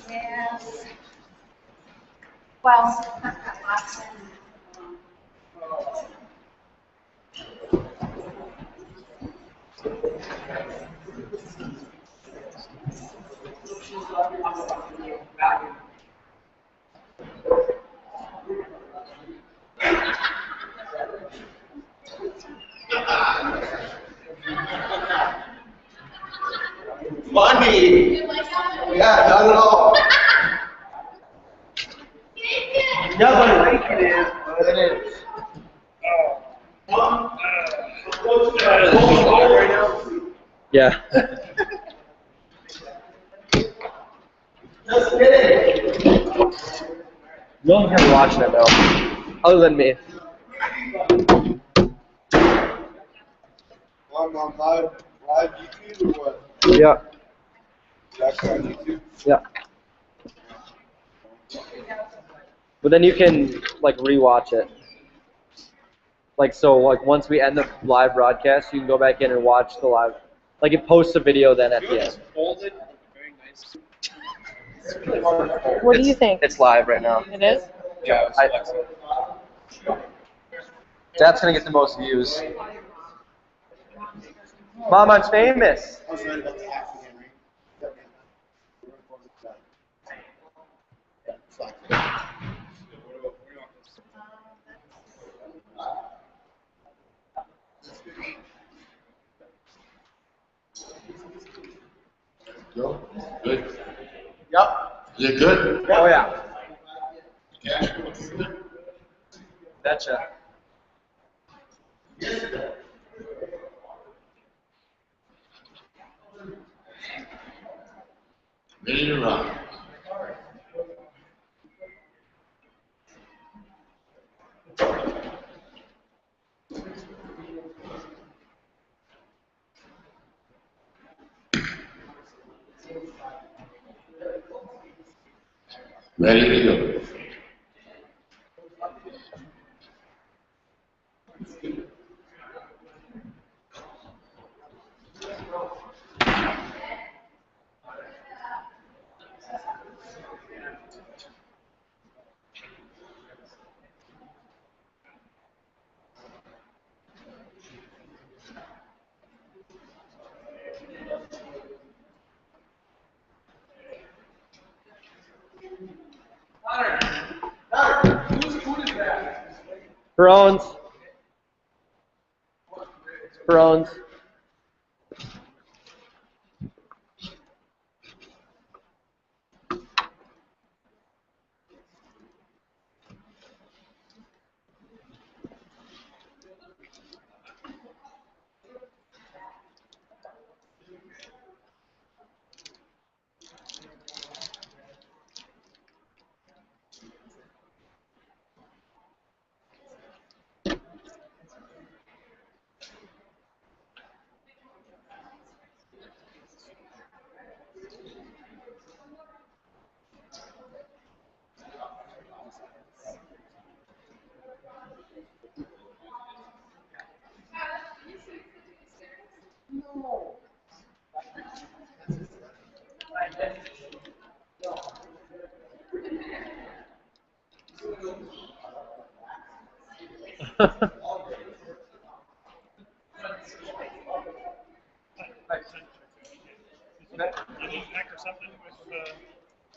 Yes. Well, Funny. Yeah, not at all. Yeah, but it is. But it is. Yeah. Just kidding. No one's ever watching it though, other than me. On live YouTube or what? Yeah. That's on YouTube. Yeah. But then you can like rewatch it. Like so, like once we end the live broadcast, you can go back in and watch the live. Like it posts a video then at the end. Folded very nice. What do you think? It's live right now. It is? Yeah, That's gonna get the most views. Mom, I'm famous. I was right about the half again, right? Go. Good. Yep. Is it good? Oh yeah. Yeah. Betcha. Ready to rock. Ready to go. Bronze. Bronze.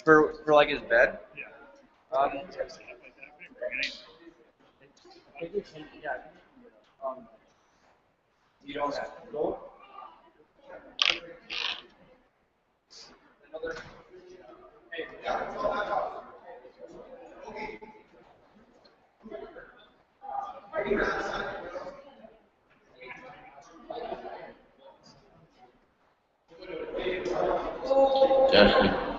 For like his bed. You don't have to go. Definitely.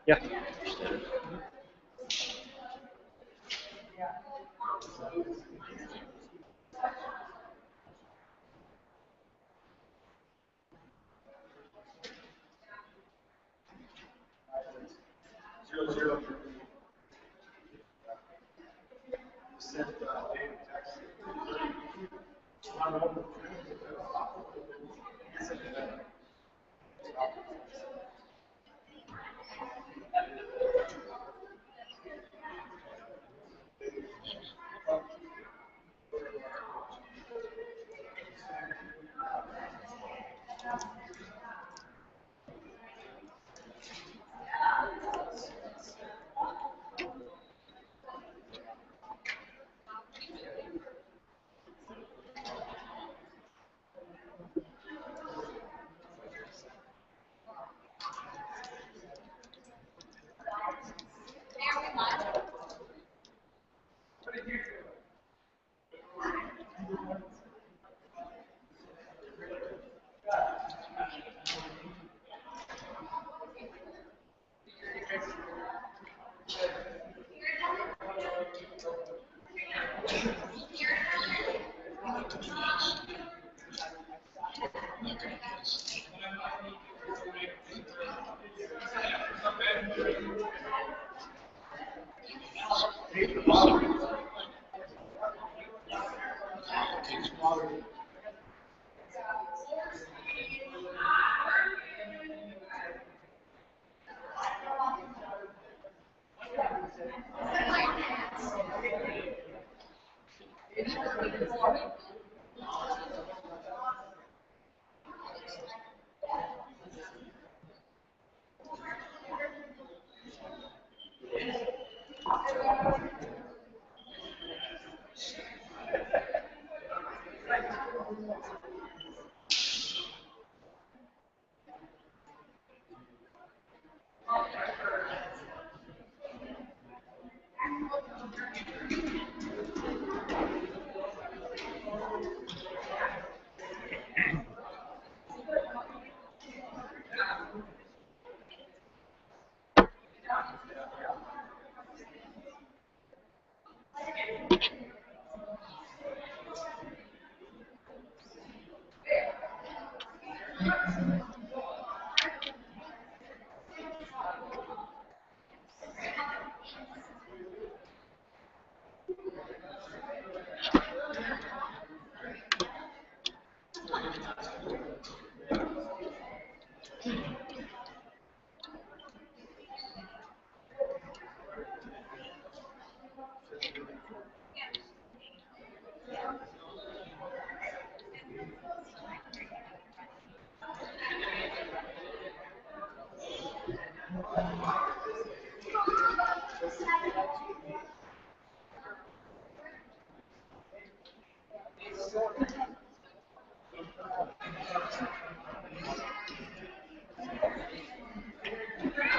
Yeah.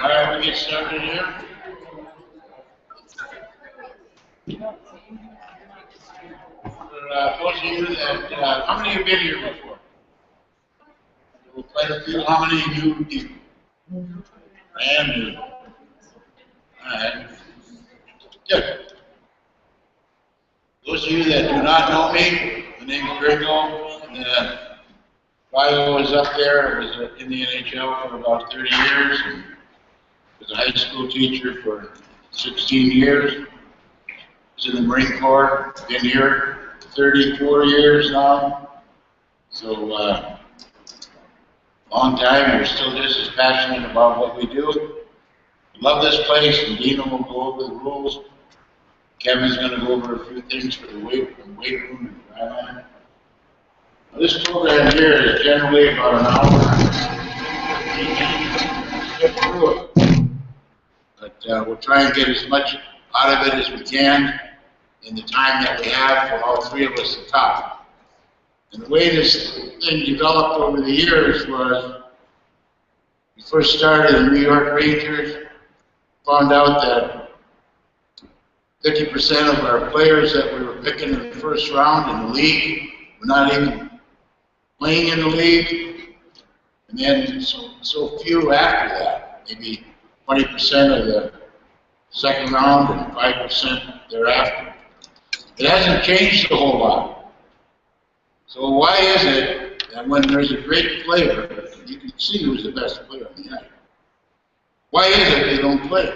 All right, we get started here. For those of you that, how many have been here before? We'll play a few. How many new people? Brand new. All right. Good. Those of you that do not know me, my name is Gringo. And, bio is up there. I was in the NHL for about 30 years. And was a high school teacher for 16 years. Was in the Marine Corps. Been here 34 years now. So long time. We're still just as passionate about what we do. Love this place, and Dina will go over the rules. Kevin's going to go over a few things for the weight room and dryland. This program here is generally about an hour. Get through it. But we'll try and get as much out of it as we can in the time that we have for all three of us to talk. And the way this thing developed over the years was, we first started in New York Rangers, found out that 50% of our players that we were picking in the first round in the league were not even playing in the league, and then so few after that, maybe 20% of the second round and 5% thereafter. It hasn't changed a whole lot. So why is it that when there's a great player, you can see who's the best player on the night? Why is it they don't play?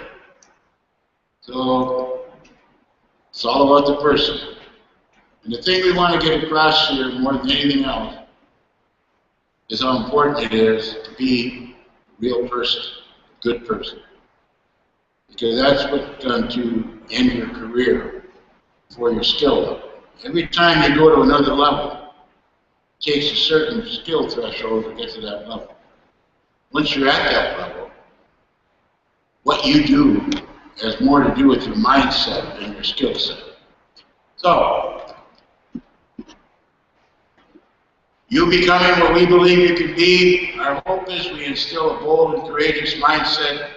So it's all about the person. And the thing we want to get across here more than anything else is how important it is to be a real person, a good person. Because that's what's going to end your career for your skill level. Every time you go to another level, it takes a certain skill threshold to get to that level. Once you're at that level, what you do has more to do with your mindset than your skill set. So, you becoming what we believe you can be, our hope is we instill a bold and courageous mindset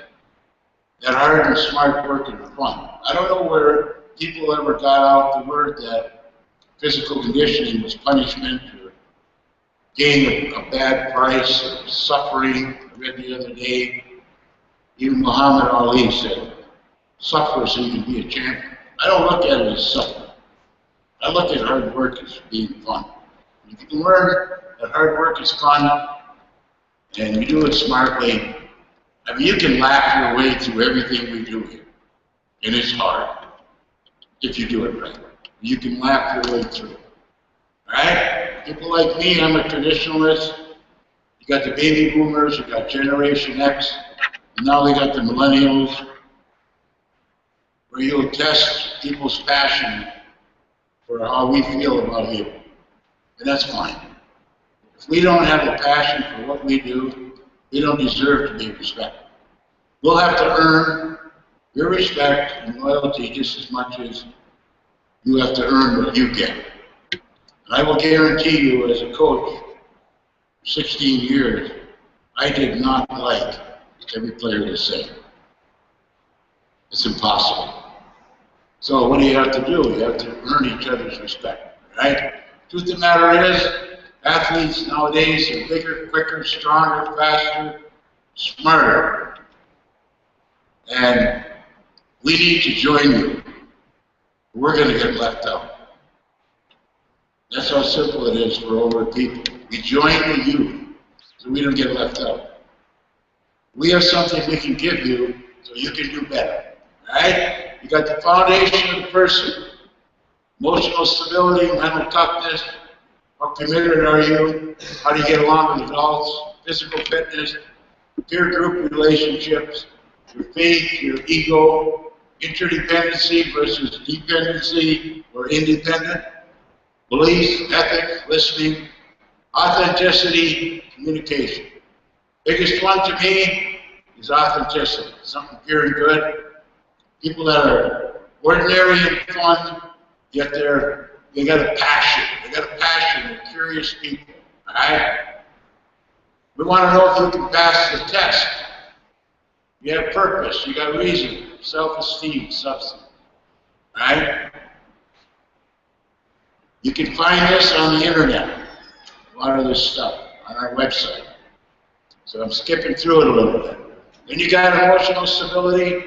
that hard and smart work and fun. I don't know where people ever got out the word that physical conditioning was punishment or paying a bad price or suffering. I read the other day, even Muhammad Ali said, suffer so you can be a champion. I don't look at it as suffering. I look at hard work as being fun. If you can learn that hard work is fun and you do it smartly, I mean, you can laugh your way through everything we do here. And it's hard if you do it right. You can laugh your way through it. All right? People like me, I'm a traditionalist. You got the baby boomers, you got Generation X, and now they got the millennials, where you'll test people's passion for how we feel about you. And that's fine. If we don't have a passion for what we do, we don't deserve to be respected. We'll have to earn your respect and loyalty just as much as you have to earn what you get. And I will guarantee you, as a coach, for 16 years, I did not like every player the same. It's impossible. So what do you have to do? You have to earn each other's respect, right? Truth of the matter is, athletes nowadays are bigger, quicker, stronger, faster, smarter. And we need to join you. We're going to get left out. That's how simple it is for older people. We join the youth so we don't get left out. We have something we can give you so you can do better. Right? You got the foundation of the person. Emotional stability, mental toughness. How committed are you? How do you get along with adults? Physical fitness, peer group relationships, your faith, your ego, interdependency versus dependency or independent, beliefs, ethics, listening, authenticity, communication. Biggest one to me is authenticity, something pure and good. People that are ordinary and fun, yet they got a passion. They got a passion. They're curious people. All right? We want to know if you can pass the test. You have purpose. You got reason, self-esteem, substance. All right? You can find this on the internet. A lot of this stuff on our website. So I'm skipping through it a little bit. Then you got emotional stability.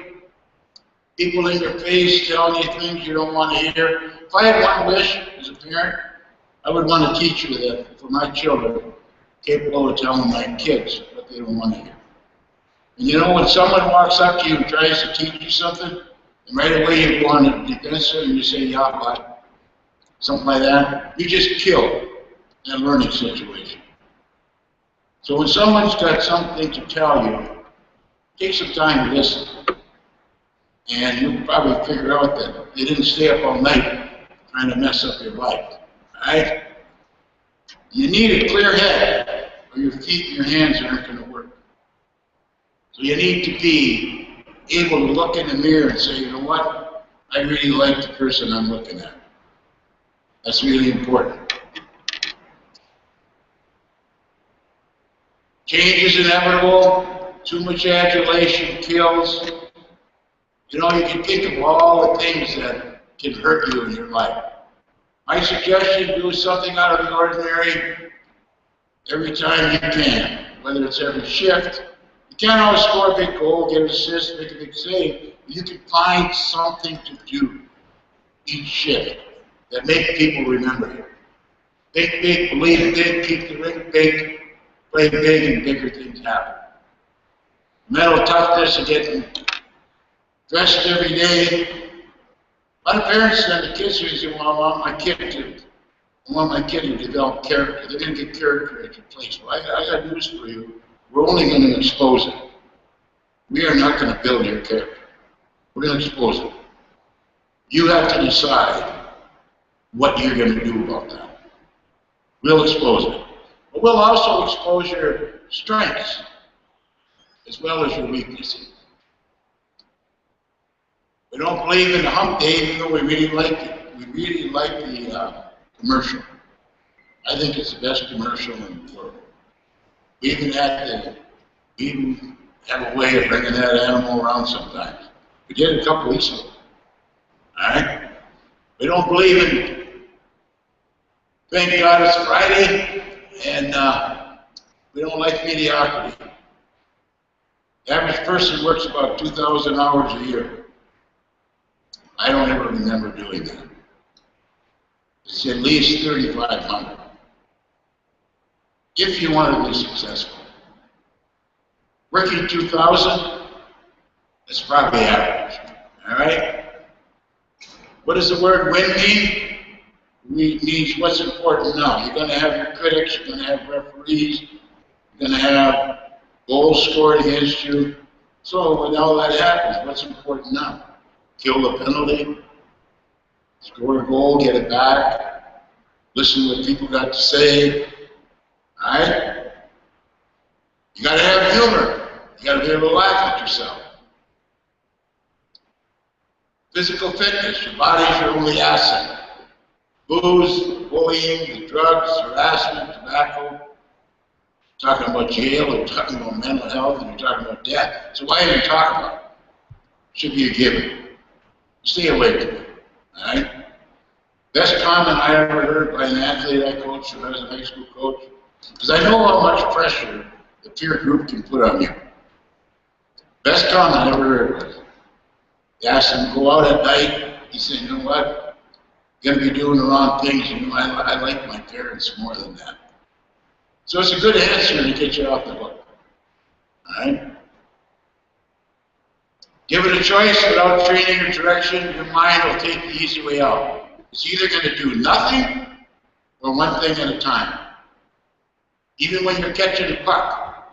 People in your face telling you things you don't want to hear. If I had one wish as a parent, I would want to teach you that for my children, capable of telling my kids what they don't want to hear. And you know, when someone walks up to you and tries to teach you something, and right away you go on the defensive and you say, yeah, but, something like that, you just kill that learning situation. So when someone's got something to tell you, take some time to listen. And you'll probably figure out that they didn't stay up all night trying to mess up your life. Alright? You need a clear head, or your feet and your hands aren't going to work. So you need to be able to look in the mirror and say, you know what? I really like the person I'm looking at. That's really important. Change is inevitable. Too much adulation kills. You know, you can think of all the things that can hurt you in your life. My suggestion, do something out of the ordinary every time you can, whether it's every shift. You can't always score a big goal, get an assist, make a big save, but you can find something to do each shift that make people remember you. Think big, believe big, keep the ring big, play big, and bigger things happen. Mental toughness and getting dressed every day. A lot of parents send the kids who say, well, I want my kid to develop character. They're going to get character at your place. Well, I got news for you. We're only going to expose it. We are not going to build your character. We're going to expose it. You have to decide what you're going to do about that. We'll expose it. But we'll also expose your strengths as well as your weaknesses. We don't believe in the hump day, even though we really like it. We really like the commercial. I think it's the best commercial in the world. We even have a way of bringing that animal around sometimes. We did it a couple weeks ago. Alright? We don't believe in, thank God it's Friday, and we don't like mediocrity. The average person works about 2,000 hours a year. I don't ever remember doing that. It's at least 3,500. If you want to be successful. Working 2,000, that's probably average. All right? What does the word win mean? It means what's important now. You're going to have your critics, you're going to have referees, you're going to have goals scored against you. So when all that happens, what's important now? Kill the penalty, score a goal, get it back, listen to what people got to say. Alright? You gotta have humor. You gotta be able to laugh at yourself. Physical fitness, your body's your only asset. Booze, bullying, the drugs, harassment, tobacco. You're talking about jail, you're talking about mental health, and you're talking about death. So why even talk about it? Should be a given. Stay away from it. Alright? Best comment I ever heard by an athlete I coached when I was a high school coach, because I know how much pressure the peer group can put on you. Best comment I ever heard was, they asked him to go out at night, he said, you know what, you're going to be doing the wrong things, you know, I like my parents more than that. So it's a good answer to get you off the hook. Alright? Give it a choice without training or direction, your mind will take the easy way out. It's either going to do nothing or one thing at a time. Even when you're catching a puck.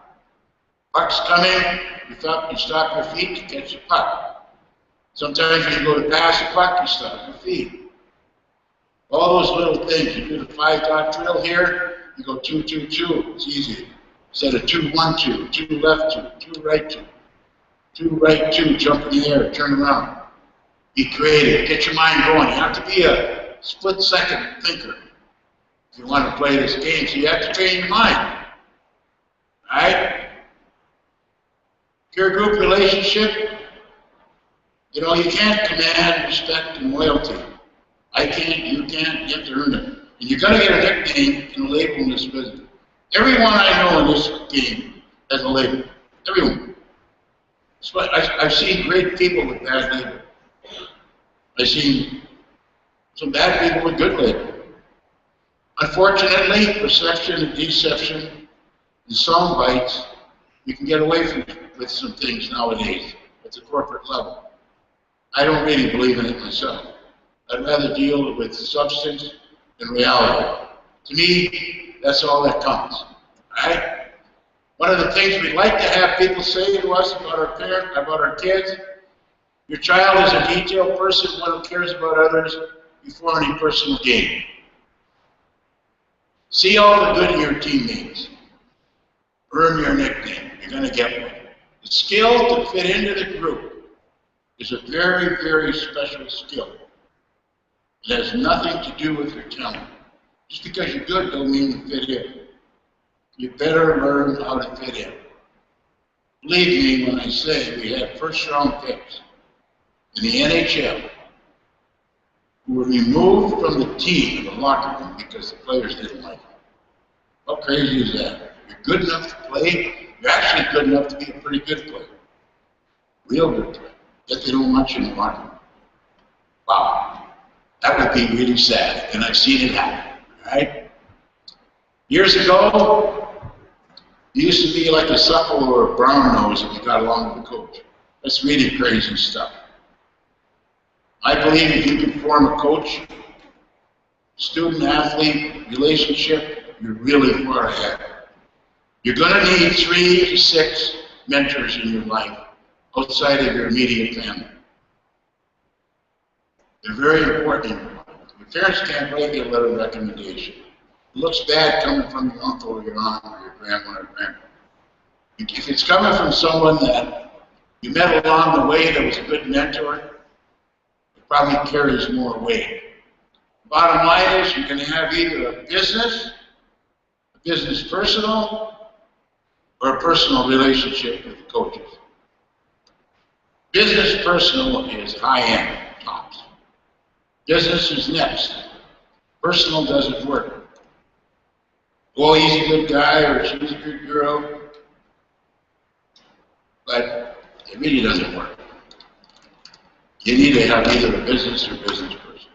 Puck's coming, you stop your feet to catch the puck. Sometimes when you go to pass a puck, you stop your feet. All those little things. You do the 5-dot drill here, you go 2-2-2. It's easy. Instead of 2-1-2, 2 left 2, 2 right 2. 2 right 2, jump in the air, turn around. Be creative, get your mind going. You have to be a split-second thinker if you want to play this game. So you have to train your mind. Alright? Peer group relationship, you know, you can't command respect and loyalty. I can't, you can't, you have to earn it. And you're going to get a nickname and a label in this business. Everyone I know in this game has a label. Everyone. I've seen great people with bad label. I've seen some bad people with good label. Unfortunately, perception and deception and sound bites, you can get away from with some things nowadays at the corporate level. I don't really believe in it myself. I'd rather deal with substance than reality. To me, that's all that counts. Right? One of the things we'd like to have people say to us about our parents, about our kids, your child is a detailed person, one who cares about others before any personal gain. See all the good in your teammates. Earn your nickname. You're going to get one. The skill to fit into the group is a very, very special skill. It has nothing to do with your talent. Just because you're good don't mean you fit in. You better learn how to fit in. Believe me when I say we had first-round picks in the NHL who were removed from the team in the locker room because the players didn't like them. How crazy is that? You're good enough to play. You're actually good enough to be a pretty good player. Real good player. Yet they don't want you in the locker room. Wow. That would be really sad. And I've seen it happen. Right? Years ago, you used to be like a supple or a brown nose if you got along with the coach. That's really crazy stuff. I believe if you can form a coach, student-athlete relationship, you're really far ahead. You're going to need 3 to 6 mentors in your life outside of your immediate family. They're very important in your life. Your parents can't write you a letter of recommendation. It looks bad coming from your uncle or your aunt or your grandma or grandpa. If it's coming from someone that you met along the way that was a good mentor, it probably carries more weight. Bottom line is you're going to have either a business personal, or a personal relationship with the coaches. Business personal is high-end, tops. Business is next. Personal doesn't work. Oh, he's a good guy or she's a good girl, but it really doesn't work. You need to have either a business or business person.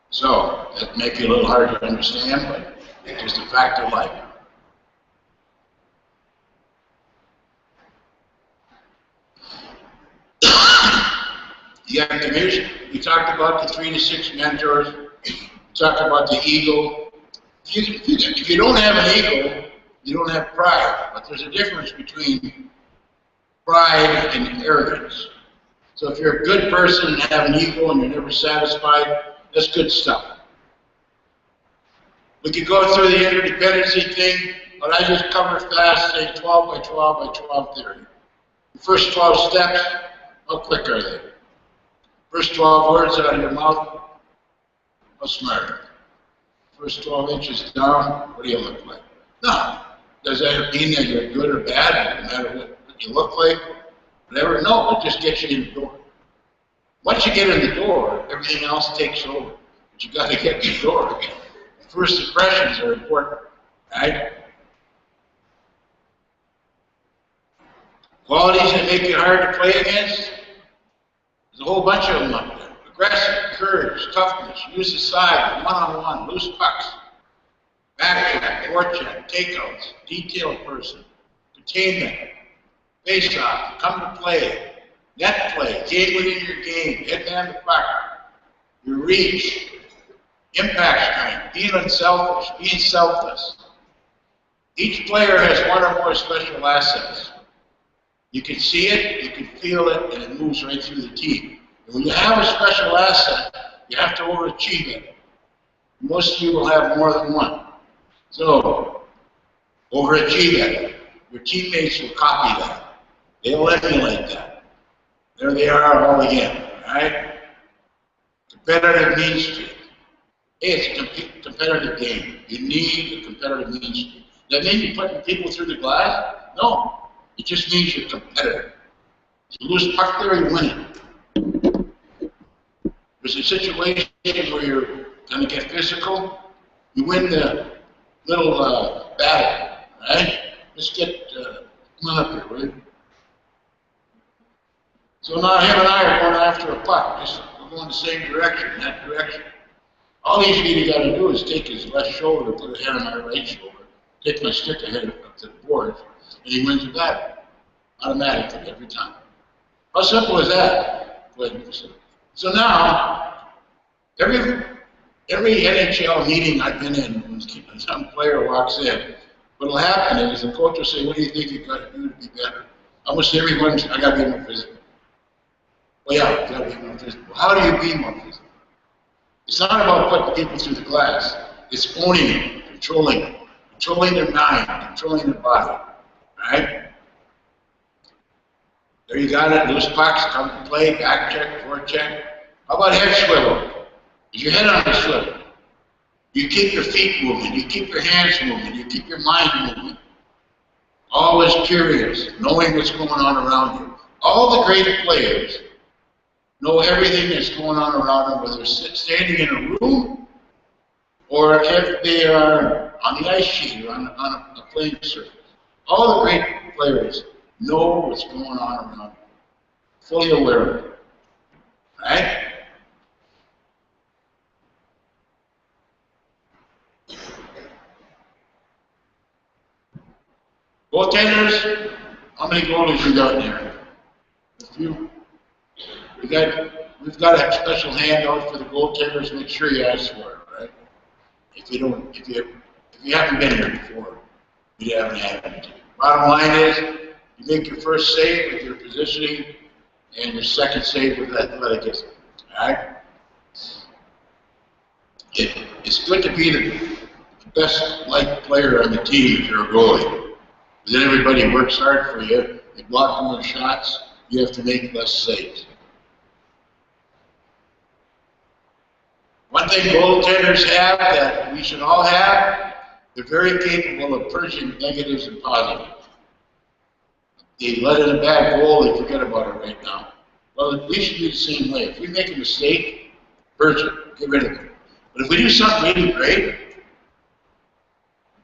So, that may be a little hard to understand, but it's just a fact of life. You got commission. We talked about the 3 to 6 mentors. We talked about the ego. If you don't have an ego, you don't have pride. But there's a difference between pride and arrogance. So if you're a good person and have an ego and you're never satisfied, that's good stuff. We could go through the interdependency thing, but I just cover fast, say 12 by 12 by 12 theory. The first 12 steps, how quick are they? First 12 words out of your mouth, how smart? First 12 inches down, what do you look like? No. Does that mean that you're good or bad, no matter what you look like? Whatever? No, it just gets you in the door. Once you get in the door, everything else takes over. But you got to get in the door. First impressions are important, right? Qualities that make it hard to play against, there's a whole bunch of them up there. Aggressive, courage, toughness, use the side, one-on-one, loose pucks, backcheck, forecheck, takeouts, detailed person, containment, face-off, come to play, net play, game within your game, head down the puck, your reach, impact strength, being unselfish, being selfless. Each player has one or more special assets. You can see it, you can feel it, and it moves right through the team. And when you have a special asset, you have to overachieve it. Most of you will have more than one. So, overachieve it. Your teammates will copy that. They'll emulate that. There they are all again, right? Competitive mean streak. Hey, it's a competitive game. You need a competitive mean streak. Does that mean you're putting people through the glass? No. It just means you're competitive. If you lose puck there, you win it. There's a situation where you're going to get physical. You win the little battle, right? Let's get, come on up here, will you? So now him and I are going after a puck. We're going the same direction, that direction. All he's really got to do is take his left shoulder, put a hand on my right shoulder, take my stick ahead up to the board, and he wins the battle. Automatically, every time. How simple is that? So now, every Every NHL meeting I've been in, when some player walks in, what'll happen is the coach will say, "What do you think you got to do to be better?" Almost everyone's, "I got to be more physical." Well, yeah, you got to be more physical. How do you be more physical? It's not about putting people through the glass. It's owning it, controlling their mind, controlling their body. Right? There you got it. Loose pucks, come to play, back check, forward check. How about head swivel? Is your head on the swivel? You keep your feet moving, you keep your hands moving, you keep your mind moving. Always curious, knowing what's going on around you. All the great players know everything that's going on around them, whether they're standing in a room or if they are on the ice sheet or on a playing surface. All the great players know what's going on around them, fully aware of it. Right? Goaltenders, how many goalies you got in there? A few. We've got a special handout for the goaltenders. Make sure you ask for it, right? If you haven't been here before, you haven't had it. Bottom line is, you make your first save with your positioning and your second save with athleticism. All right? It's good to be the best liked player on the team if you're a goalie. But then everybody works hard for you. They block more shots. You have to make less saves. One thing goaltenders have that we should all have, they're very capable of purging negatives and positives. They let in a bad goal, they forget about it right now. Well, we should be the same way. If we make a mistake, purge it, get rid of it. But if we do something really great,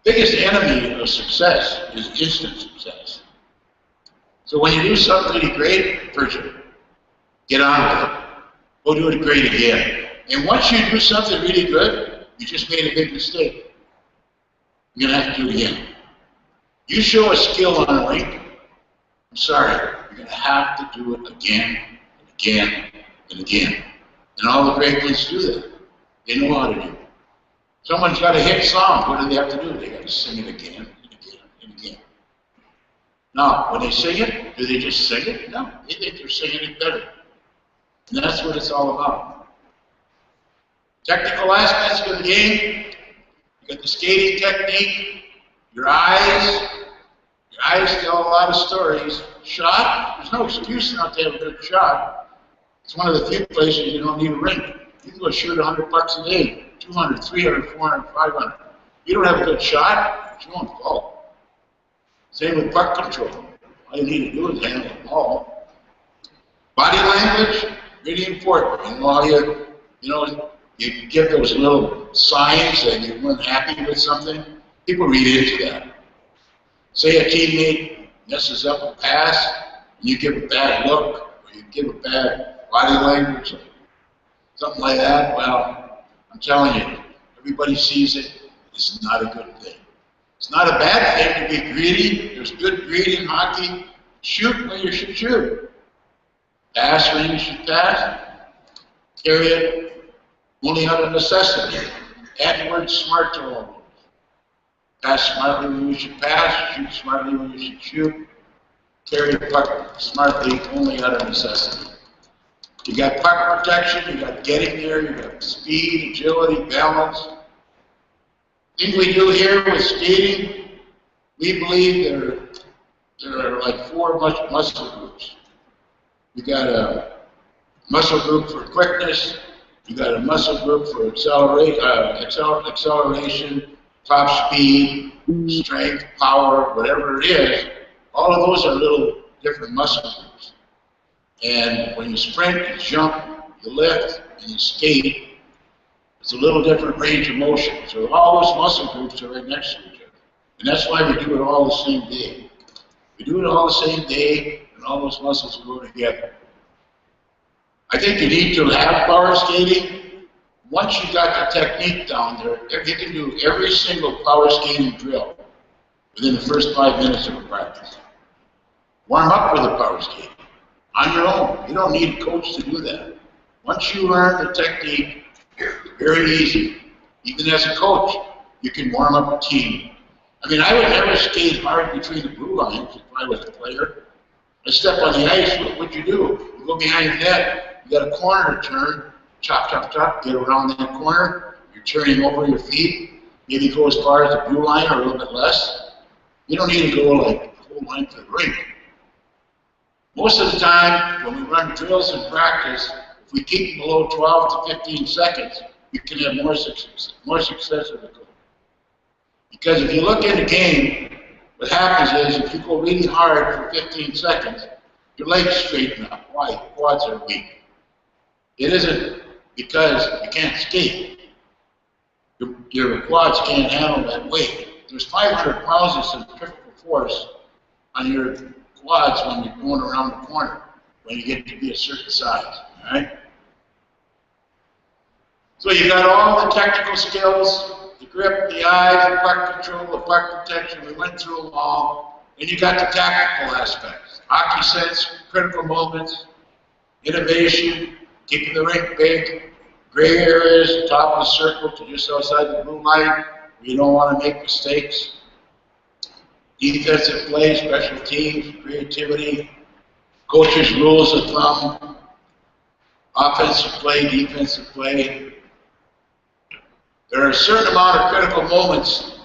the biggest enemy of success is instant success. So when you do something really great, purge it. Get on with it. Go do it great again. And once you do something really good, you just made a big mistake. You're going to have to do it again. You show a skill on a rink, I'm sorry, you're going to have to do it again, and again, and again. And all the great ones do that. They know how to do it. Someone's got a hit song. What do they have to do? They got to sing it again, and again, and again. Now, when they sing it, do they just sing it? No, they think they're singing it better. And that's what it's all about. Technical aspects of the game, you got the skating technique, your eyes. Your eyes tell a lot of stories. Shot, there's no excuse not to have a good shot. It's one of the few places you don't need a rink. You can go shoot 100 bucks a day, 200, 300, 400, 500. You don't have a good shot, you won't fall. Same with puck control. All you need to do is handle the ball. Body language, really important. You know how you give those little signs that you weren't happy with something. People read into that. Say a teammate messes up a pass, and you give a bad look, or you give a bad body language, or something like that. Well, I'm telling you, everybody sees it. It's not a good thing. It's not a bad thing to be greedy. There's good greed in hockey. Shoot when you should shoot. Pass when you should pass. Carry it only out of necessity. Add the word smart to all of those. Pass smartly when you should pass. Shoot smartly when you should shoot. Carry the puck smartly only out of necessity. You got puck protection, you got getting there, you got speed, agility, balance. The thing we do here with skating, we believe there are like 4 muscle groups. You got a muscle group for quickness, you got a muscle group for acceleration, top speed, strength, power, whatever it is. All of those are little different muscle groups. And when you sprint, you jump, you lift, and you skate, it's a little different range of motion. So all those muscle groups are right next to each other. And that's why we do it all the same day. We do it all the same day, and all those muscles go together. I think you need to have power skating. Once you got the technique down there, you can do every single power skating drill within the first 5 minutes of a practice. Warm up with the power skating on your own. You don't need a coach to do that. Once you learn the technique, Very easy. Even as a coach, you can warm up a team. I mean, I would never skate hard between the blue lines if I was a player. I step on the ice, what would you do? You go behind the net, you got a corner to turn, chop, chop, chop, get around that corner, you're turning over your feet, maybe go as far as the blue line or a little bit less. You don't need to go like the whole length of the rink. Most of the time, when we run drills in practice, if we keep below 12 to 15 seconds, we can have more success with the goal. Because if you look in the game, what happens is if you go really hard for 15 seconds, your legs straighten up. Why? Your quads are weak. It isn't because you can't skate. Your quads can't handle that weight. There's 500 pounds of centrifugal force on your quads when you're going around the corner, when you get to be a certain size, all right? So you got all the technical skills, the grip, the eyes, the puck control, the puck protection, we went through them all, and you got the tactical aspects, hockey sense, critical moments, innovation, keeping the rink big, gray areas, top of the circle to just outside the blue line, where you don't want to make mistakes. Defensive play, special teams, creativity, coaches' rules of thumb, offensive play, defensive play. There are a certain amount of critical moments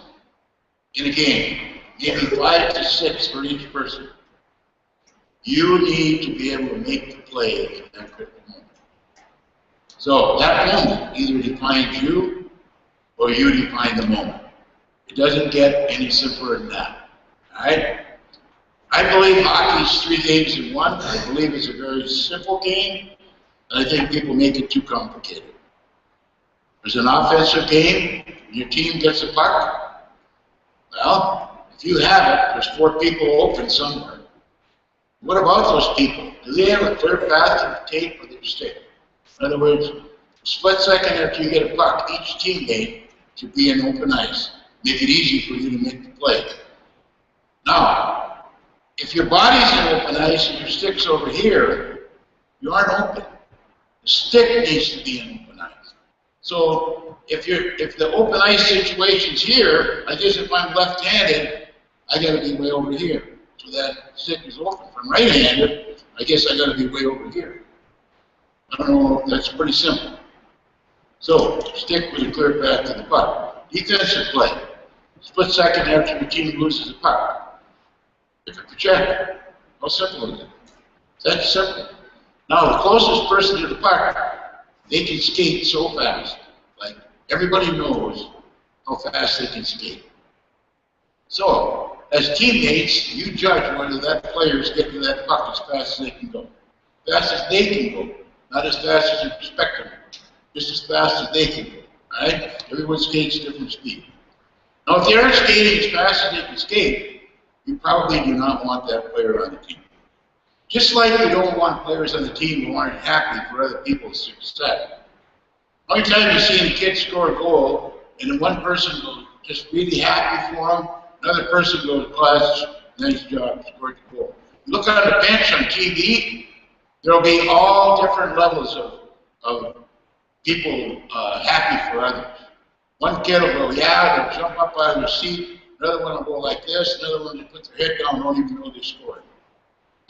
in a game, maybe 5 to 6 for each person. You need to be able to make the play in that critical moment. So that moment either defines you or you define the moment. It doesn't get any simpler than that. All right? I believe hockey is 3 games in 1. I believe it's a very simple game, and I think people make it too complicated. There's an offensive game, and your team gets a puck. Well, if you have it, there's 4 people open somewhere. What about those people? Do they have a clear path to the tape or the stick? In other words, a split second after you get a puck, each teammate should be in open ice. Make it easy for you to make the play. Now, if your body's in open ice and your stick's over here, you aren't open. The stick needs to be in open ice. So if the open ice situation's here, I guess if I'm left-handed, I got to be way over here. So that stick is open. If I'm right-handed, I guess I got to be way over here. I don't know. That's pretty simple. So stick with a clear path to the puck. Defensive play. Split second after your team loses the puck. Pick up the check. How simple is it? That's simple. Now, the closest person to the puck, they can skate so fast. Like, everybody knows how fast they can skate. So, as teammates, you judge whether that player's getting to that puck as fast as they can go. Fast as they can go, not as fast as you expect them. Just as fast as they can go. Right? Everyone skates different speed. Now, if they aren't skating as fast as they can skate, you probably do not want that player on the team. Just like you don't want players on the team who aren't happy for other people's success. How many times have you seen a kid score a goal, and then one person goes just really happy for him, another person goes, class, nice job, scored the goal. You look on the bench on TV, there will be all different levels of people happy for others. One kid will go, yeah, they'll jump up out of their seat. Another one will go like this. Another one will put their head down and don't even know they scored.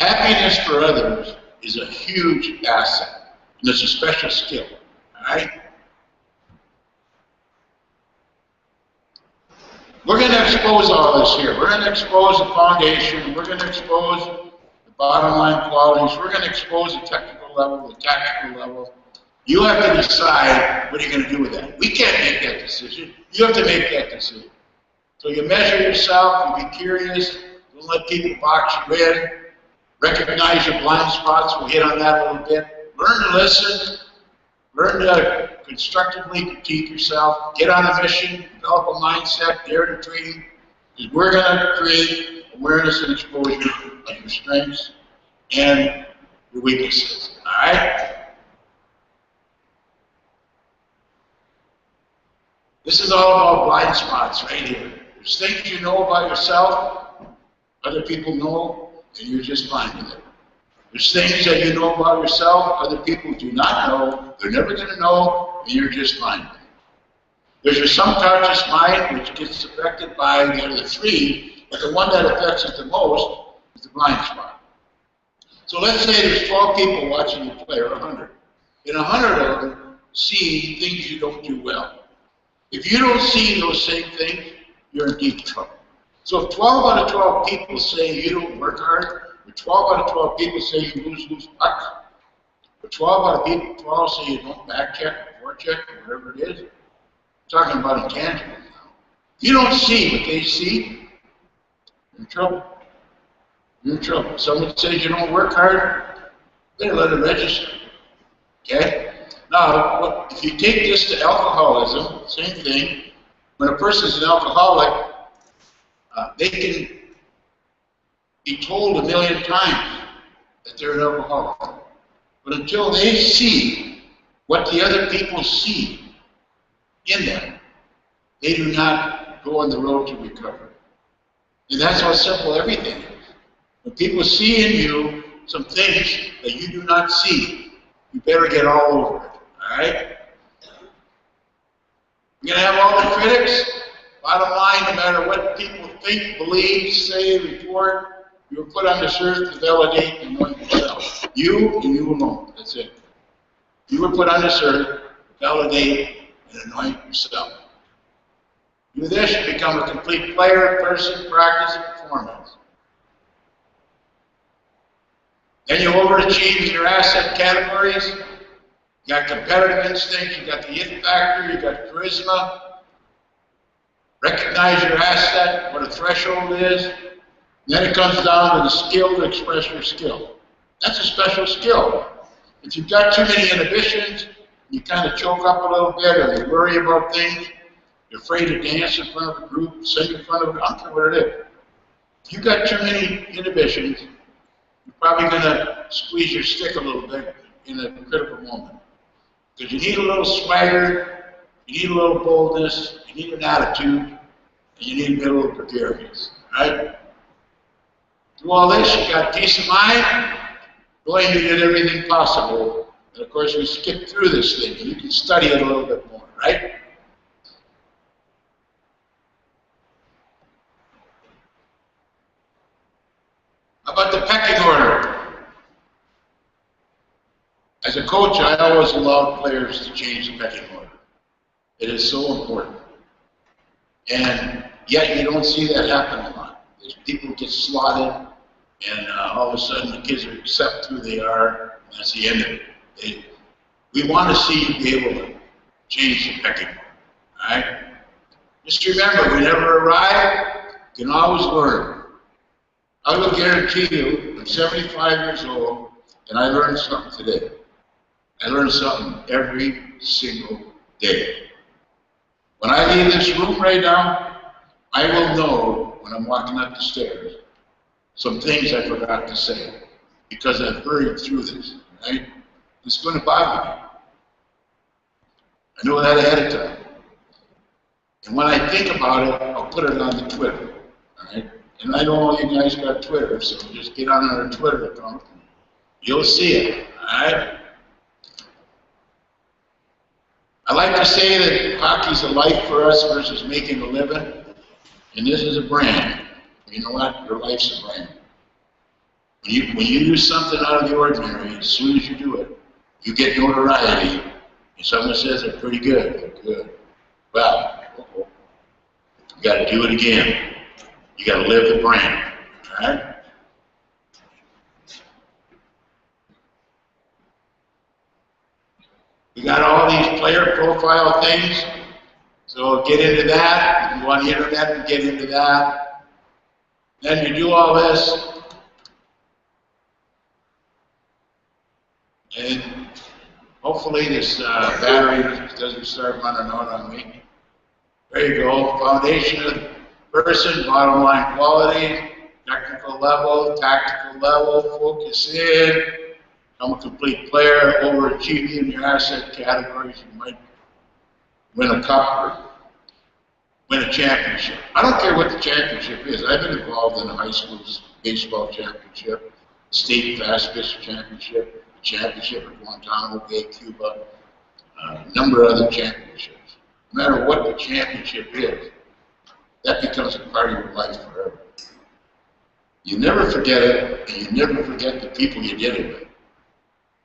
Happiness for others is a huge asset, and it's a special skill. All right? We're going to expose all this here. We're going to expose the foundation. We're going to expose the bottom line qualities. We're going to expose the technical level, the tactical level. You have to decide what you're going to do with that. We can't make that decision. You have to make that decision. So you measure yourself, you be curious, don't let people box you in, recognize your blind spots, we'll hit on that a little bit. Learn to listen, learn to constructively critique yourself, get on a mission, develop a mindset, dare to dream, because we're going to create awareness and exposure of your strengths and your weaknesses, all right? This is all about blind spots right here. There's things you know about yourself, other people know, and you're just fine with it. There's things that you know about yourself other people do not know, they're never going to know, and you're just fine. There's your subconscious mind, which gets affected by the other three, but the one that affects it the most is the blind spot. So let's say there's 12 people watching you play, or 100. And 100 of them see things you don't do well. If you don't see those same things, you're in deep trouble. So if 12 out of 12 people say you don't work hard, or 12 out of 12 people say you lose pucks, or 12 out of 12 say you don't back check, or forecheck, or whatever it is, I'm talking about intangibles now. If you don't see what they see, you're in trouble. You're in trouble. Someone says you don't work hard, they let it register. Okay? Now, if you take this to alcoholism, same thing. When a person's an alcoholic, they can be told 1,000,000 times that they're an alcoholic. But until they see what the other people see in them, they do not go on the road to recovery. And that's how simple everything is. When people see in you some things that you do not see, you better get all over it. All right? You're going to have all the critics. Bottom line, no matter what people think, believe, say, report, you are put on this earth to validate and anoint yourself. You and you alone. That's it. You were put on this earth to validate and anoint yourself. Do this, you become a complete player, person, practice, and performance. Then you overachieve in your asset categories. You got competitive instincts, you got the it factor, you got charisma. Recognize your asset, what a threshold is. And then it comes down to the skill to express your skill. That's a special skill. If you've got too many inhibitions, you kind of choke up a little bit, or you worry about things, you're afraid to dance in front of a group, sing in front of a, I don't care what it is. If you've got too many inhibitions, you're probably going to squeeze your stick a little bit in a critical moment. Because you need a little swagger, you need a little boldness, you need an attitude, and you need to be a little gregarious. Right? Through all this, you got peace of mind, going to get everything possible. And of course, we skip through this thing, and you can study it a little bit more, right? How about the pecking order? As a coach, I always allow players to change the pecking order. It is so important. And yet you don't see that happen a lot. There's people get slotted, and all of a sudden the kids accept who they are, and that's the end of it. We want to see you be able to change the pecking order. All right? Just remember, we never arrive. You can always learn. I will guarantee you, I'm 75 years old, and I learned something today. I learn something every single day. When I leave this room right now, I will know when I'm walking up the stairs some things I forgot to say because I've hurried through this, right? It's going to bother me. I know that ahead of time. And when I think about it, I'll put it on the Twitter, all right? And I know all you guys got Twitter, so just get on our Twitter account. You'll see it, all right? I like to say that hockey's a life for us versus making a living, and this is a brand. You know what? Your life's a brand. When you do something out of the ordinary, as soon as you do it, you get notoriety, and someone says they're pretty good. They're good. Well, you got to do it again. You got to live the brand. All right? We got all these player profile things, so get into that. You can go on the internet and get into that. Then you do all this, and hopefully this battery doesn't start running out on me. There you go. Foundation of the person, bottom line quality, technical level, tactical level, focus in. Become a complete player, overachieving in your asset categories. You might win a cup or win a championship. I don't care what the championship is. I've been involved in a high school baseball championship. state fast fish championship, championship at Guantanamo Bay, Cuba, a number of other championships. No matter what the championship is, that becomes a part of your life forever. You never forget it, and you never forget the people you did it with.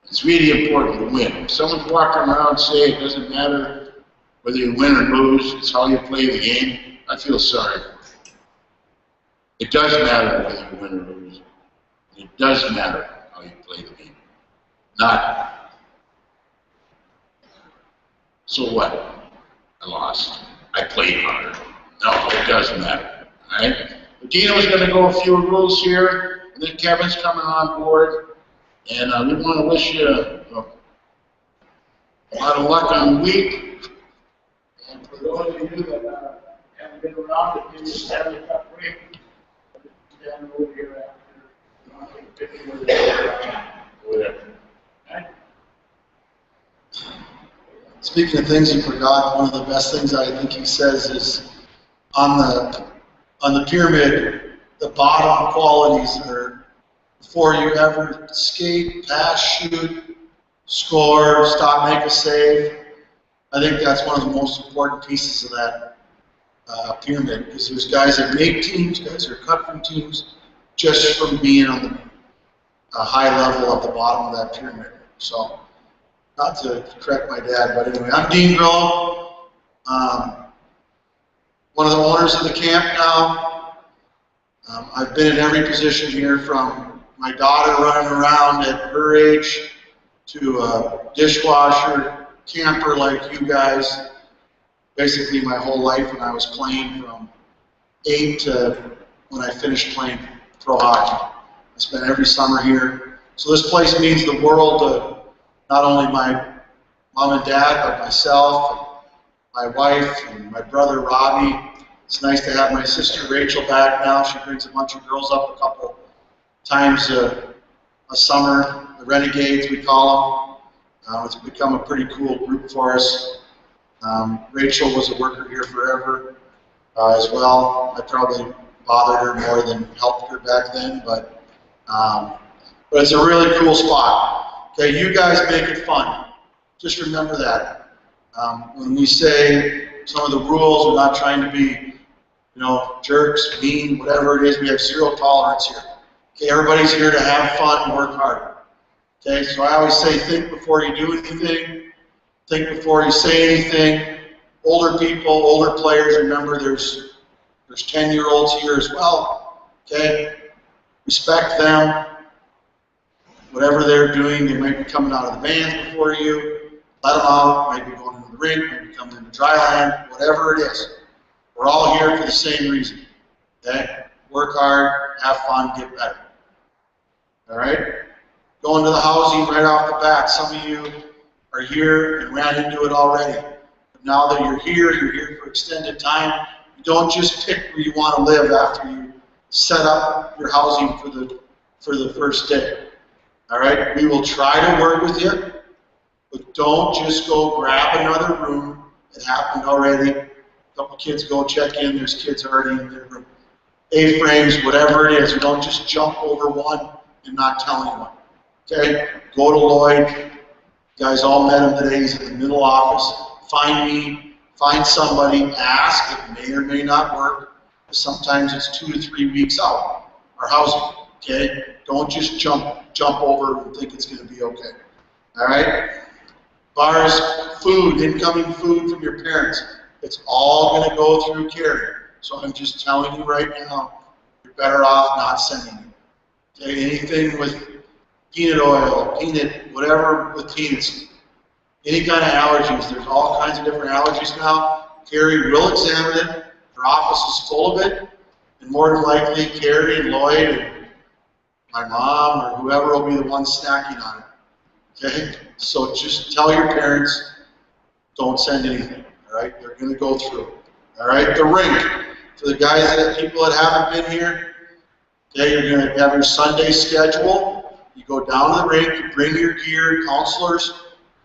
It's really important to win. If someone's walking around saying it doesn't matter whether you win or lose, it's how you play the game, I feel sorry. It does matter whether you win or lose. It does matter how you play the game. Not, so what? I lost. I played harder. No, it does matter. All right? But Dino's going to go a few rules here, and then Kevin's coming on board. And we want to wish you a lot of luck on the week. And for those of you that haven't been around to do the Stanley Cup ring, stand over here after. I'll take a picture with it. Whatever. Okay? Speaking of things you forgot, one of the best things I think he says is on the pyramid, the bottom qualities are before you ever skate, pass, shoot, score, stop, make a save. I think that's one of the most important pieces of that pyramid, because there's guys that make teams, guys that are cut from teams, just from being on the high level at the bottom of that pyramid. So, not to correct my dad, but anyway, I'm Dean Gringo, one of the owners of the camp now. I've been in every position here, from my daughter running around at her age to a dishwasher, camper like you guys, basically my whole life when I was playing from 8 to when I finished playing pro hockey. I spent every summer here. So this place means the world to not only my mom and dad, but myself, and my wife, and my brother Robbie. It's nice to have my sister Rachel back now. She brings a bunch of girls up a couple times a summer, the Renegades we call them. It's become a pretty cool group for us. Rachel was a worker here forever as well. I probably bothered her more than helped her back then, but it's a really cool spot. Okay, you guys make it fun. Just remember that. When we say some of the rules, we're not trying to be, jerks, mean, whatever it is. We have zero tolerance here. Okay, everybody's here to have fun and work hard. Okay, so I always say think before you do anything. Think before you say anything. Older people, older players, remember there's 10-year-olds here as well. Okay, respect them. Whatever they're doing, they might be coming out of the bands before you. Let them out. Might be going into the rink. Might be coming into dry land. Whatever it is, we're all here for the same reason. Okay, work hard, have fun, get better. All right? Going to the housing right off the bat. Some of you are here and ran into it already. But now that you're here for extended time. You don't just pick where you want to live after you set up your housing for the first day. All right? We will try to work with you, but don't just go grab another room. It happened already. A couple kids go check in. There's kids already in their room. A-frames, whatever it is. You don't just jump over one and not tell anyone. Okay? Go to Lloyd. You guys all met him today. He's in the middle office. Find me. Find somebody. Ask. It may or may not work. Sometimes it's 2 to 3 weeks out. Our housing. Okay? Don't just jump over and think it's going to be okay. All right? Bars, food, incoming food from your parents. It's all going to go through Carrie. So I'm just telling you right now, you're better off not sending it. Okay? Anything with peanut oil, peanut, whatever with peanuts. Any kind of allergies. There's all kinds of different allergies now. Carrie will examine it. Her office is full of it. And more than likely, Carrie and Lloyd and my mom or whoever will be the one snacking on it. Okay? So just tell your parents, don't send anything. All right? They're going to go through. All right? The rink. For the guys, people that haven't been here, okay, you're going to have your Sunday schedule. You go down to the rink, you bring your gear, counselors.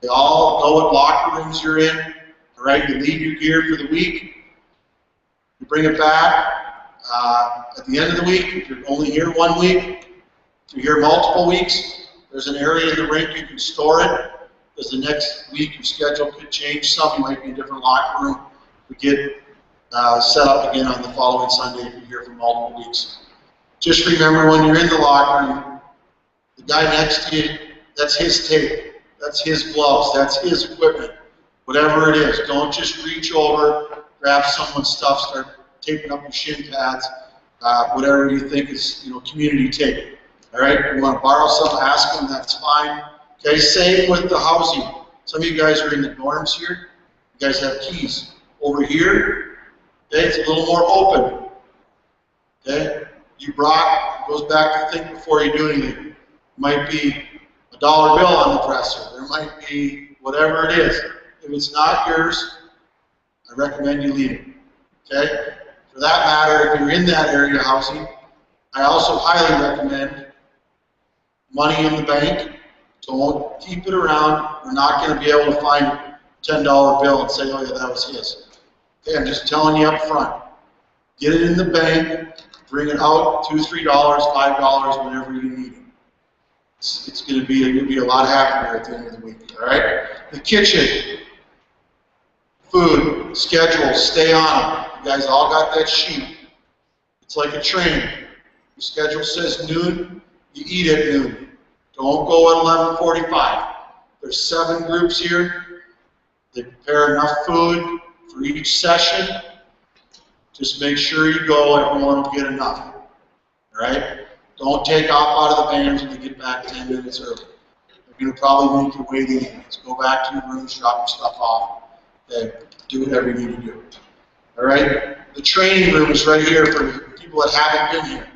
They all know what locker rooms you're in. All right? You leave your gear for the week. You bring it back. At the end of the week, if you're only here 1 week, If you're here multiple weeks, there's an area in the rink you can store it, because the next week your schedule could change some. You might be in a different locker room. We get set up again on the following Sunday if you're here for multiple weeks. Just remember, when you're in the locker room, the guy next to you, that's his tape, that's his gloves, that's his equipment, whatever it is. Don't just reach over, grab someone's stuff, start taping up your shin pads, whatever you think is, community tape. All right, you want to borrow something, ask them, that's fine. Okay, same with the housing. Some of you guys are in the dorms here. You guys have keys. Over here, okay, it's a little more open. Okay, you brought, goes back to think before you do anything. It might be a dollar bill on the dresser. There might be whatever it is. If it's not yours, I recommend you leave it. Okay? For that matter, if you're in that area housing, I also highly recommend money in the bank. Don't keep it around. We're not going to be able to find a $10 bill and say, oh yeah, that was his. Okay, I'm just telling you up front. Get it in the bank, bring it out, $2, $3, $5, whenever you need it. It's going to be, you'll be a lot happier at the end of the week, all right? The kitchen, food, schedule, stay on it. You guys all got that sheet. It's like a train. The schedule says noon, you eat at noon. Don't go at 11:45. There's 7 groups here. They prepare enough food for each session. Just make sure you go, everyone will get enough. All right? Don't take off out of the bands when you get back 10 minutes early. You're going to probably make your way to the ends. Go back to your rooms, drop your stuff off. Okay? Do whatever you need to do. All right? The training room is right here for people that haven't been here.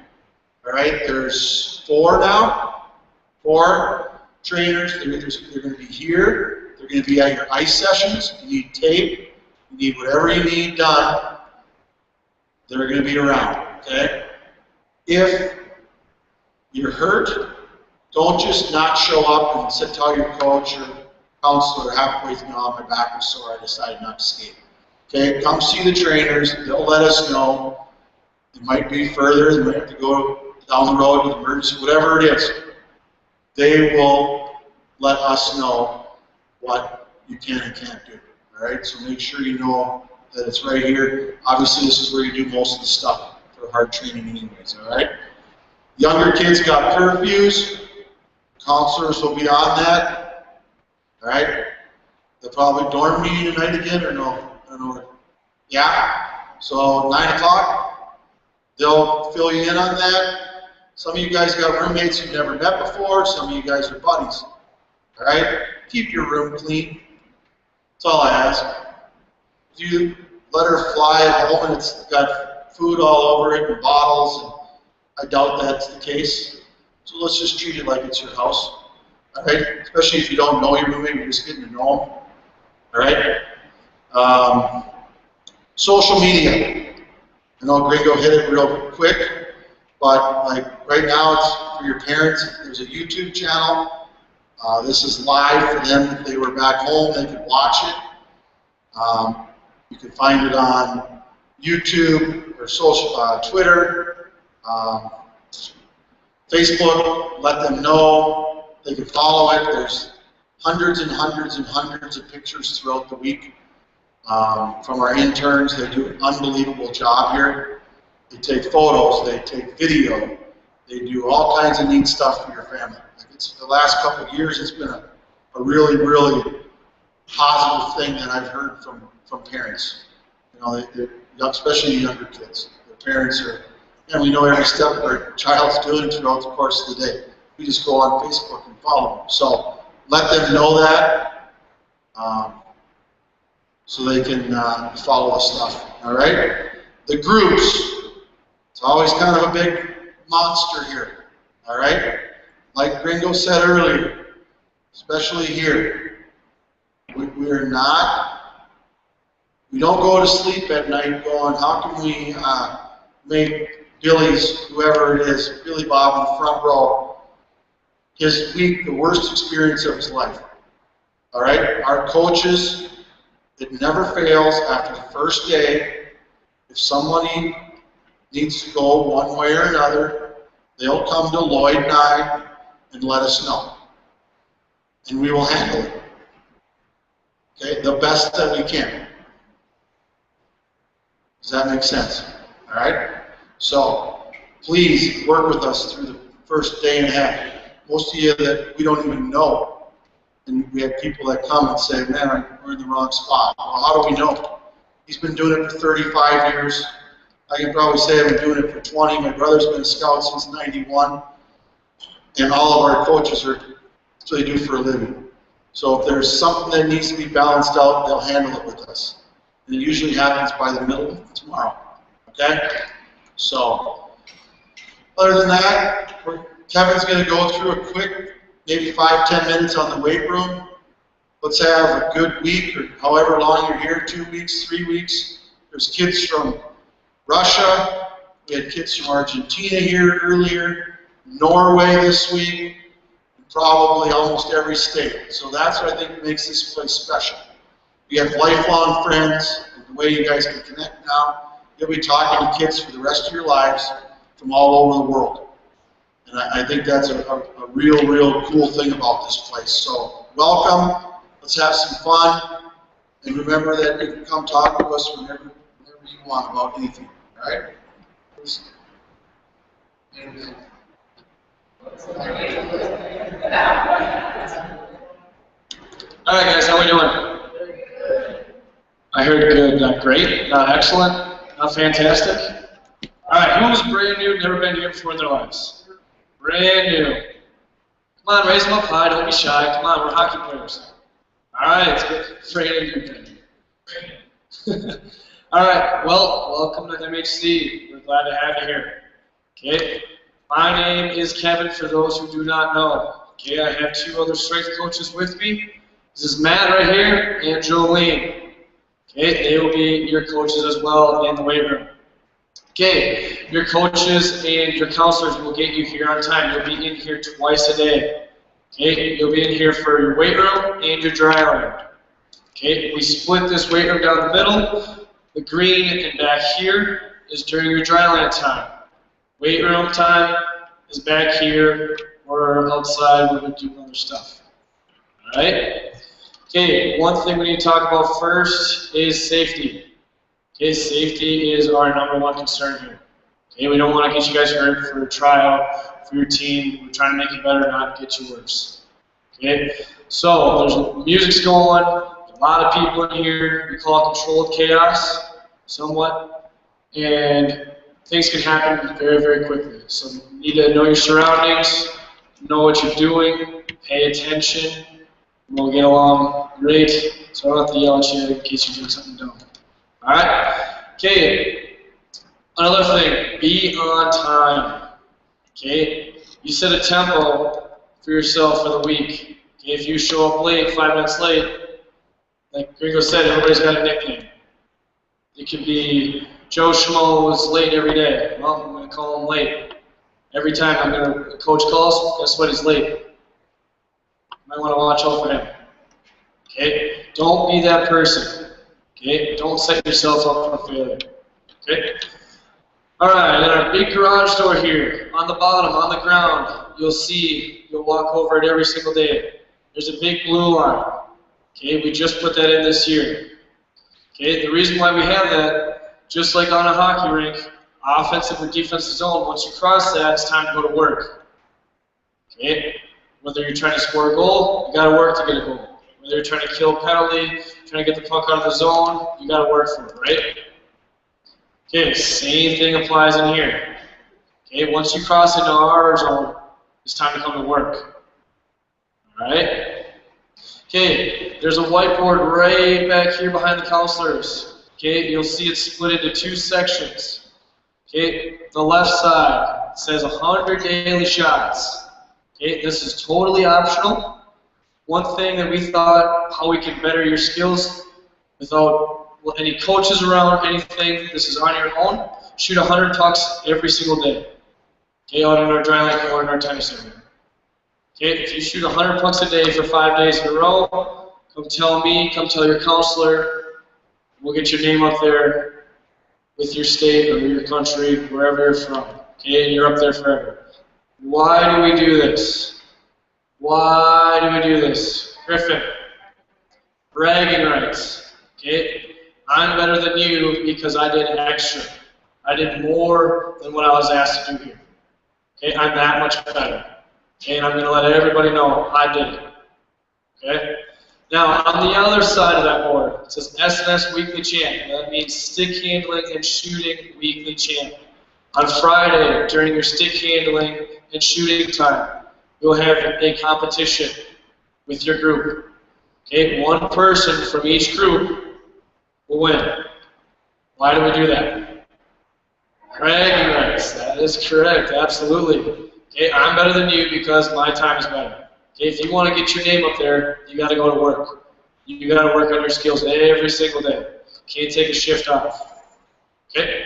All right? There's 4 now. 4 trainers. They're going to be here. They're going to be at your ice sessions. You need tape. You need whatever you need done. They're going to be around. Okay? If you're hurt, don't just not show up and tell your coach or counselor halfway through, oh, my back was sore, I decided not to skate. Okay? Come see the trainers. They'll let us know. It might be further. They might have to go down the road with emergency, whatever it is. They will let us know what you can and can't do. All right? So make sure you know that it's right here. Obviously, this is where you do most of the stuff for hard training anyways. All right? Younger kids got curfews. Counselors will be on that. All right? They'll probably dorm meeting tonight again, or no? I don't know. Yeah? So 9 o'clock, they'll fill you in on that. Some of you guys got roommates you've never met before. Some of you guys are buddies. All right? Keep your room clean. That's all I ask. If you let her fly at home and it's got food all over it and bottles, and I doubt that's the case. So let's just treat it like it's your house. All right? Especially if you don't know your roommate, you're just getting to know them. All right? Social media. I know Gringo hit it real quick, but like right now it's for your parents. There's a YouTube channel. This is live for them. If they were back home, they could watch it. You can find it on YouTube or social, Twitter, Facebook. Let them know. They can follow it. There's hundreds and hundreds and hundreds of pictures throughout the week from our interns. They do an unbelievable job here. They take photos. They take video. They do all kinds of neat stuff for your family. Like it's the last couple of years, it's been a really, really positive thing that I've heard from parents. You know, especially younger kids. Their parents are, and we know every step our child's doing throughout the course of the day. We just go on Facebook and follow them. So let them know that so they can follow the stuff. All right? The groups. It's always kind of a big monster here. All right? Like Gringo said earlier, especially here, we don't go to sleep at night going, how can we make Billy's, whoever it is, Billy Bob in the front row, his week the worst experience of his life. All right? Our coaches, it never fails after the first day. If somebody needs to go one way or another, they'll come to Lloyd and I and let us know. And we will handle it. Okay, the best that we can. Does that make sense? All right? So, please work with us through the first day and a half. Most of you that we don't even know. And we have people that come and say, man, we're in the wrong spot. Well, how do we know? He's been doing it for 35 years. I can probably say I've been doing it for 20. My brother's been a scout since 91. And all of our coaches are, that's what they do for a living. So if there's something that needs to be balanced out, they'll handle it with us. And it usually happens by the middle of tomorrow. Okay? So, other than that, Kevin's going to go through a quick, maybe 5-10 minutes on the weight room. Let's have a good week, or however long you're here, 2 weeks, 3 weeks. There's kids from Russia. We had kids from Argentina here earlier, Norway this week, and probably almost every state. So that's what I think makes this place special. We have lifelong friends, and the way you guys can connect now, you'll be talking to kids for the rest of your lives from all over the world. And I think that's a real cool thing about this place. So welcome, let's have some fun, and remember that you can come talk to us whenever you want about anything, all right? All right, guys, how we doing? I heard good, not great, not excellent, not fantastic. All right, who's brand new, never been here before in their lives? Brand new. Come on, raise them up high, don't be shy. Come on, we're hockey players. All right, it's good. Brand new. All right, well, welcome to MHC. We're glad to have you here. Okay, my name is Kevin, for those who do not know. Okay, I have two other strength coaches with me. This is Matt right here and Jolene. Okay, they will be your coaches as well in the weight room. Okay, your coaches and your counselors will get you here on time. You'll be in here twice a day. Okay, you'll be in here for your weight room and your dry land. Okay, we split this weight room down the middle. The green and back here is during your dry land time. Weight room time is back here or outside where we do other stuff. All right? Okay, one thing we need to talk about first is safety. Okay, safety is our #1 concern here. Okay, we don't want to get you guys hurt for a tryout, for your team. We're trying to make you better, not get you worse. Okay, so there's music's going, a lot of people in here. We call it controlled chaos, somewhat, and things can happen very quickly. So you need to know your surroundings, know what you're doing, pay attention. We'll get along great, so I don't have to yell at you in case you're doing something dumb. Alright? Okay, another thing, be on time. Okay, you set a tempo for yourself for the week. Okay, if you show up late, 5 minutes late, like Gringo said, everybody's got a nickname. It could be Joe Schmo is late every day. Well, I'm going to call him late. Every time a coach calls, guess what, he's late. Might want to watch out for him. Okay? Don't be that person. Okay? Don't set yourself up for failure. Okay? Alright, and our big garage door here, on the bottom, on the ground, you'll walk over it every single day. There's a big blue line. Okay? We just put that in this year. Okay? The reason why we have that, just like on a hockey rink, offensive or defensive zone, once you cross that, it's time to go to work. Okay? Whether you're trying to score a goal, you got to work to get a goal. Whether you're trying to kill a penalty, trying to get the puck out of the zone, you got to work for it, right? Okay, same thing applies in here. Okay, once you cross into our zone, it's time to come to work. All right? Okay, there's a whiteboard right back here behind the counselors. Okay, you'll see it's split into 2 sections. Okay, the left side says 100 daily shots. Okay, this is totally optional. One thing that we thought how we could better your skills without any coaches around or anything, this is on your own. Shoot 100 pucks every single day. Okay, out in our dry land or in our tennis area. Okay, if you shoot 100 pucks a day for 5 days in a row, come tell me, come tell your counselor. We'll get your name up there with your state or your country, wherever you're from. Okay, and you're up there forever. Why do we do this? Why do we do this? Griffin. Bragging rights. Okay? I'm better than you because I did extra. I did more than what I was asked to do here. Okay? I'm that much better. Okay? And I'm going to let everybody know I did it. Okay? Now, on the other side of that board, it says SNS Weekly Champ. That means stick handling and shooting weekly champ. On Friday, during your stick handling and shooting time, you'll have a competition with your group. Okay, one person from each group will win. Why do we do that? Bragging rights. That is correct. Absolutely. Okay, I'm better than you because my time is better. Okay, if you want to get your name up there, you got to go to work. You got to work on your skills every single day. Can't take a shift off. Okay.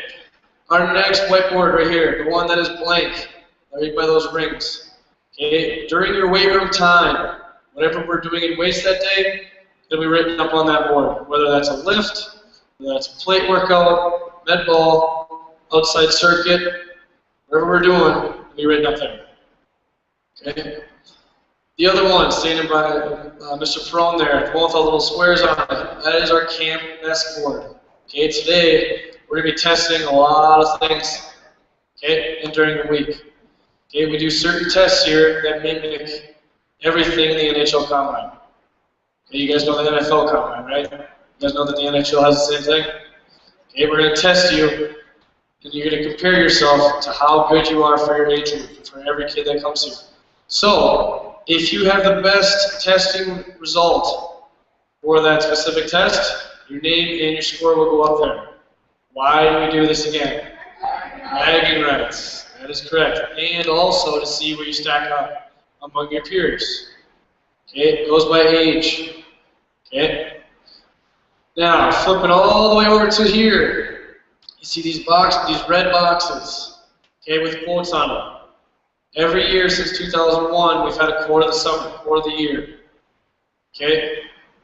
Our next whiteboard right here, the one that is blank, right by those rings. Okay. During your weight room time, whatever we're doing in weights that day, it'll be written up on that board. Whether that's a lift, whether that's a plate workout, med ball, outside circuit, whatever we're doing, it'll be written up there. Okay. The other one, standing by Mr. Frone there, the one with all the little squares on it, that is our camp desk board. Okay, today we're going to be testing a lot of things, okay, and during the week. Okay, we do certain tests here that mimic everything in the NHL Combine. Okay, you guys know the NFL Combine, right? You guys know that the NHL has the same thing? Okay, we're going to test you, and you're going to compare yourself to how good you are for your age group, for every kid that comes here. So, if you have the best testing result for that specific test, your name and your score will go up there. Why do we do this again? Bragging rights. That is correct. And also to see where you stack up among your peers. Okay, it goes by age. Okay. Now, flipping all the way over to here, you see these red boxes, okay, with quotes on them. Every year since 2001, we've had a quote of the summer, quote of the year. Okay?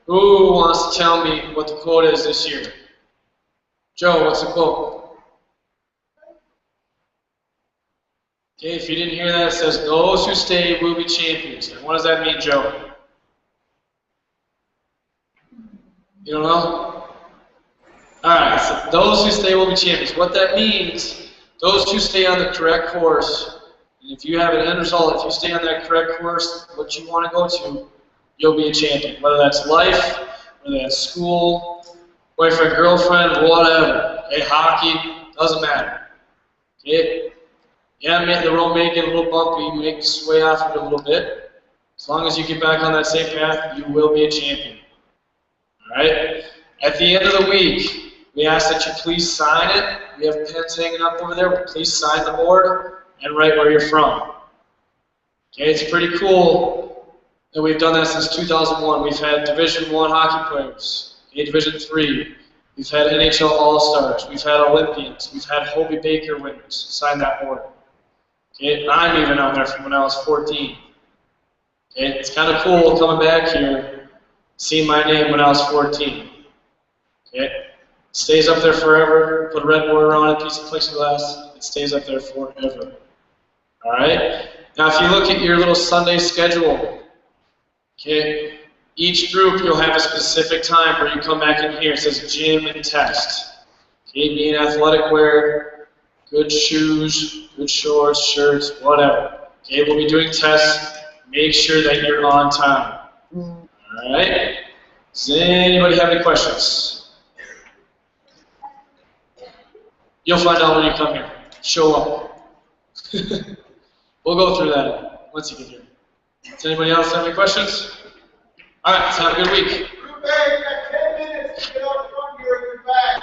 Who wants to tell me what the quote is this year? Joe, what's the quote? Okay, if you didn't hear that, it says, those who stay will be champions. And what does that mean, Joe? You don't know? Alright, so those who stay will be champions. What that means, those who stay on the correct course. And if you have an end result, if you stay on that correct course, what you want to go to, you'll be a champion. Whether that's life, whether that's school, boyfriend, girlfriend, whatever. Okay, hockey, doesn't matter. Okay? Yeah, the road may get a little bumpy, make sway off it a little bit. As long as you get back on that same path, you will be a champion. Alright? At the end of the week, we ask that you please sign it. We have pens hanging up over there, but please sign the board and write where you're from. Okay, it's pretty cool that we've done that since 2001. We've had Division I hockey players, okay, Division III. We've had NHL All-Stars. We've had Olympians. We've had Hobie Baker winners sign that board. Okay, I'm even on there from when I was 14. Okay, it's kind of cool coming back here, seeing my name when I was 14. Okay, it stays up there forever. Put a red border on it, piece of plexiglass. It stays up there forever. All right. Now, if you look at your little Sunday schedule, okay, each group you'll have a specific time where you come back in here. It says gym and test. Okay, be in athletic wear, good shoes, good shorts, shirts, whatever. Okay, we'll be doing tests. Make sure that you're on time. All right. Does anybody have any questions? You'll find out when you come here. Show up. We'll go through that once you get here. Does anybody else have any questions? All right, so have a good week. Group A, you got 10 minutes to get out front here in your bag.